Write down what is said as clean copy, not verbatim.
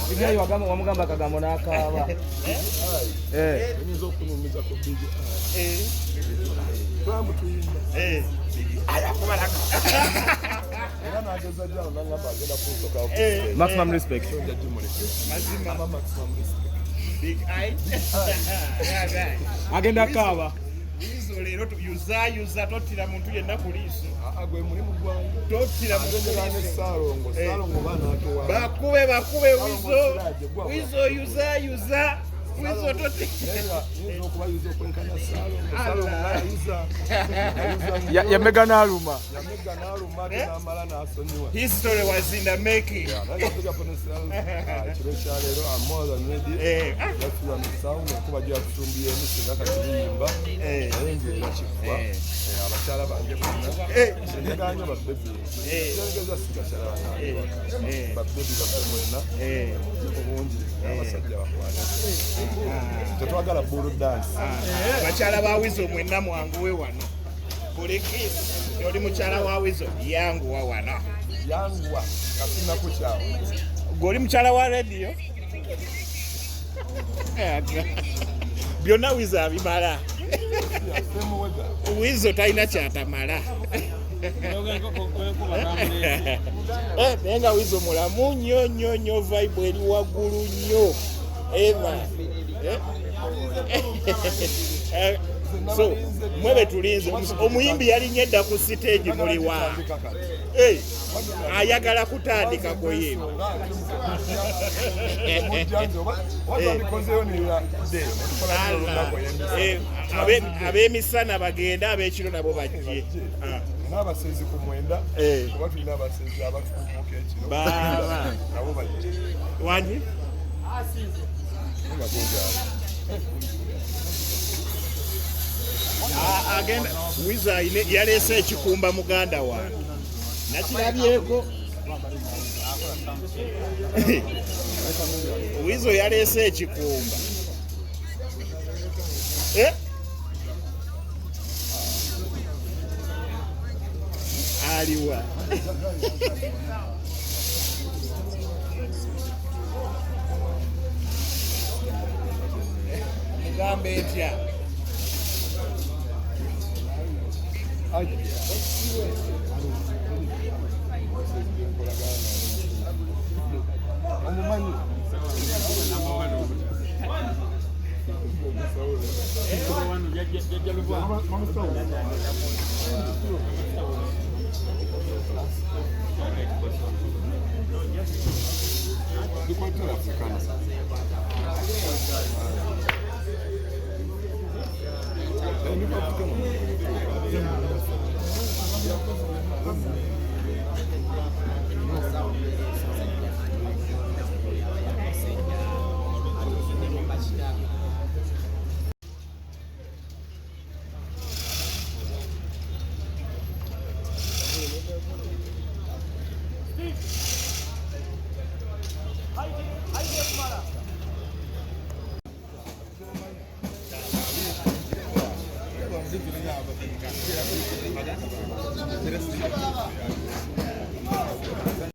Big wagamba wamugamba kagambo n'akaaba. Oyinza okunumiza ku big twamutuyinda era n'ageza jalo n'angamba agenda kunsoka Maximum respect. Big eye. Agenda kaaba. Weasel leero yuza tottira muntu yenna ku liiso. gwe mulimu gwange Tottira muntu Salongo baana atuwa bakube Weasel yuza Weasel tottira. Yamega n'aluma. History was in the making. Tetwagala bulu dance. Bakyala ba Weasel mwenna mwanguwe wano. Buli kiss oli mukyala wa Weasel yanguwa wano. Yanguwa kasina kukyalo. Goli mukyala wa radio. Byonna Weasel abimala. Weasel talina kyatamala. Nenga Weasel mulamu nnyo vibe eri waggulu nnyo. Eva. So mwebe tulinze omuyimbi yali nyedda ku stage muliwa. Ayagala kutandika kuyimba. Ab'emisana bagenda ab'ekiro nabo bajje. N'abasezi ku mwenda kuba tulina abasezi abatukuumuka ekiro nabo bajje. Wangi? Agenda Weasel yaleese ekikumba muganda wange nakirabyeko. Weasel yaleese ekikumba aliwa mugambe etya omumanyi